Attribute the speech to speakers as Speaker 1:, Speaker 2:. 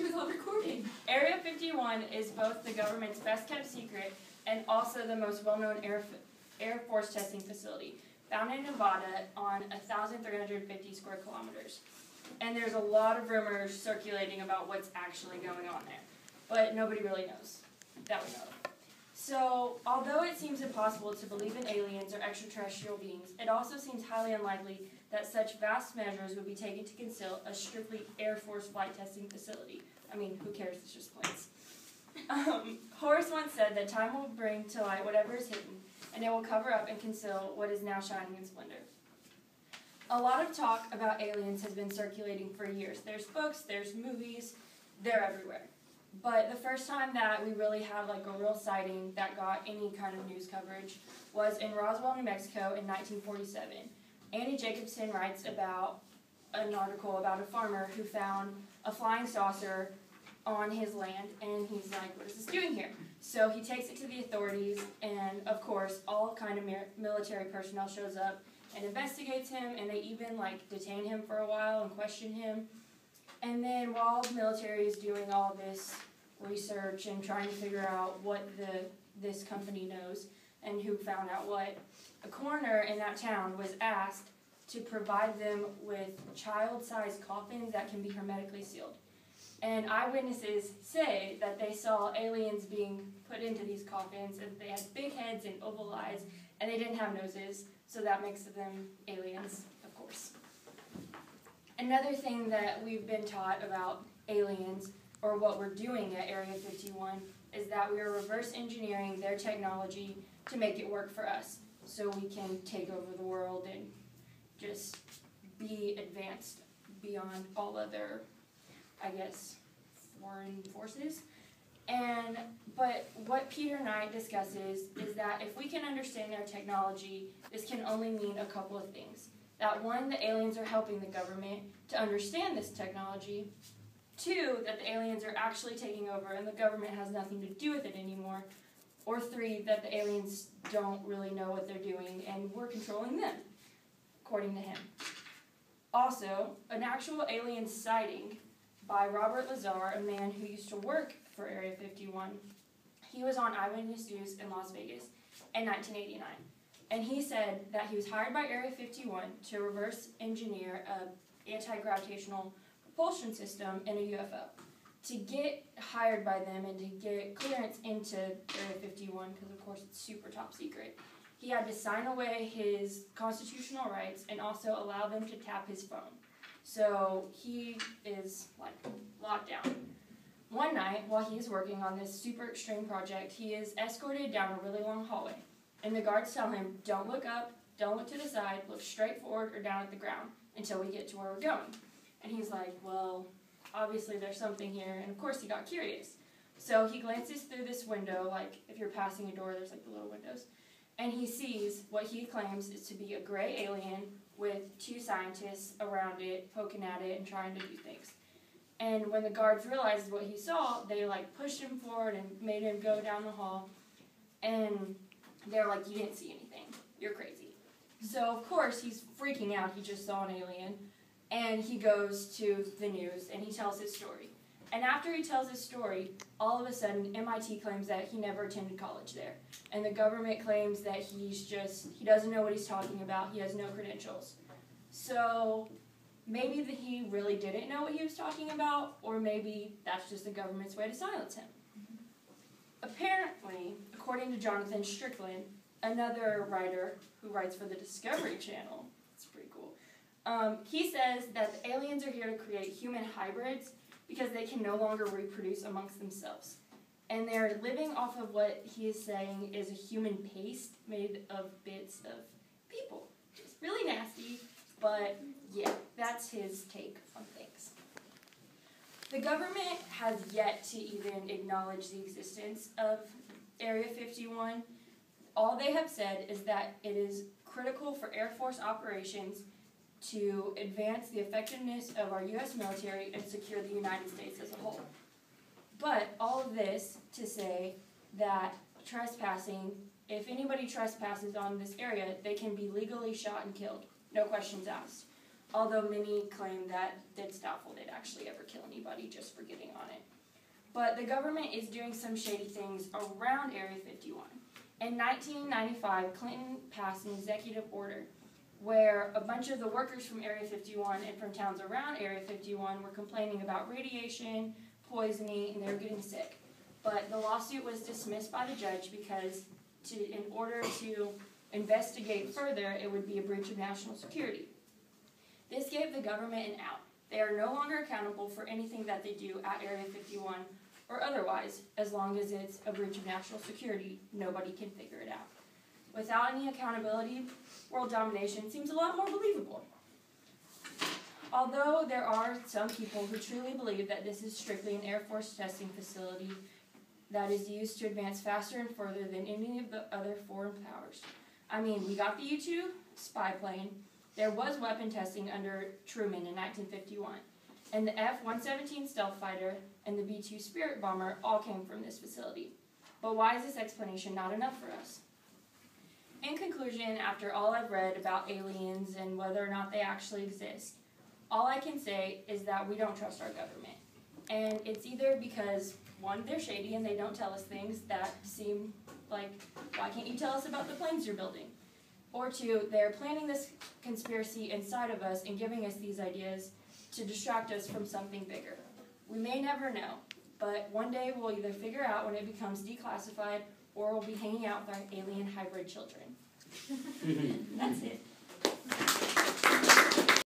Speaker 1: was on recording.
Speaker 2: Area 51 is both the government's best-kept secret and also the most well-known Air Force testing facility, found in Nevada on 1,350 square kilometers. And there's a lot of rumors circulating about what's actually going on there, but nobody really knows that we know of. So, although it seems impossible to believe in aliens or extraterrestrial beings, it also seems highly unlikely that such vast measures would be taken to conceal a strictly Air Force flight testing facility. I mean, who cares? It's just planes. Horace once said that time will bring to light whatever is hidden, and it will cover up and conceal what is now shining in splendor. A lot of talk about aliens has been circulating for years. There's books, there's movies, they're everywhere. But the first time that we really had like a real sighting that got any kind of news coverage was in Roswell, New Mexico in 1947. Annie Jacobson writes about an article about a farmer who found a flying saucer on his land, and he's like, what is this doing here? So he takes it to the authorities, and of course, all kind of military personnel shows up and investigates him, and they even like detain him for a while and question him. And then while the military is doing all this research and trying to figure out what this company knows and who found out what, a coroner in that town was asked to provide them with child-sized coffins that can be hermetically sealed. And eyewitnesses say that they saw aliens being put into these coffins, and they had big heads and oval eyes, and they didn't have noses, so that makes them aliens, of course. Another thing that we've been taught about aliens, or what we're doing at Area 51, is that we are reverse engineering their technology to make it work for us, so we can take over the world and just be advanced beyond all other, I guess, foreign forces. But what Peter Knight discusses is that if we can understand their technology, this can only mean a couple of things. That one, the aliens are helping the government to understand this technology. Two, that the aliens are actually taking over and the government has nothing to do with it anymore. Or three, that the aliens don't really know what they're doing and we're controlling them, according to him. Also, an actual alien sighting by Robert Lazar, a man who used to work for Area 51. He was on Eyewitness News in Las Vegas in 1989. And he said that he was hired by Area 51 to reverse engineer an anti-gravitational propulsion system in a UFO. To get hired by them and to get clearance into Area 51, because of course it's super top secret, he had to sign away his constitutional rights and also allow them to tap his phone. So he is like locked down. One night, while he is working on this super extreme project, he is escorted down a really long hallway. And the guards tell him, don't look up, don't look to the side, look straight forward or down at the ground until we get to where we're going. And he's like, well, obviously there's something here, and of course he got curious. So he glances through this window, like if you're passing a door, there's like the little windows, and he sees what he claims is to be a gray alien with two scientists around it, poking at it and trying to do things. And when the guards realized what he saw, they like pushed him forward and made him go down the hall, and they're like, you didn't see anything, you're crazy. So of course he's freaking out, he just saw an alien, and he goes to the news and he tells his story. And after he tells his story, all of a sudden MIT claims that he never attended college there. And the government claims that he doesn't know what he's talking about, he has no credentials. So maybe that he really didn't know what he was talking about, or maybe that's just the government's way to silence him. Apparently, according to Jonathan Strickland, another writer who writes for the Discovery Channel, it's pretty cool, he says that the aliens are here to create human hybrids because they can no longer reproduce amongst themselves. And they're living off of what he is saying is a human paste made of bits of people. It's really nasty, but yeah, that's his take on things. The government has yet to even acknowledge the existence of Area 51. All they have said is that it is critical for Air Force operations to advance the effectiveness of our U.S. military and secure the United States as a whole. But all of this to say that trespassing, if anybody trespasses on this area, they can be legally shot and killed, no questions asked. although many claim that it's doubtful they'd actually ever kill anybody just for getting on it. But the government is doing some shady things around Area 51. In 1995, Clinton passed an executive order where a bunch of the workers from Area 51 and from towns around Area 51 were complaining about radiation, poisoning, and they were getting sick. But the lawsuit was dismissed by the judge because in order to investigate further, it would be a breach of national security. This gave the government an out. They are no longer accountable for anything that they do at Area 51 or otherwise, as long as it's a breach of national security. Nobody can figure it out. Without any accountability, world domination seems a lot more believable. Although there are some people who truly believe that this is strictly an Air Force testing facility that is used to advance faster and further than any of the other foreign powers. I mean, we got the U-2 spy plane. There was weapon testing under Truman in 1951. And the F-117 stealth fighter and the B-2 Spirit bomber all came from this facility. But why is this explanation not enough for us? In conclusion, after all I've read about aliens and whether or not they actually exist, all I can say is that we don't trust our government. And it's either because, one, they're shady and they don't tell us things that seem like, why can't you tell us about the planes you're building? Or two, they're planning this conspiracy inside of us and giving us these ideas to distract us from something bigger. We may never know, but one day we'll either figure out when it becomes declassified or we'll be hanging out with our alien hybrid children. That's it.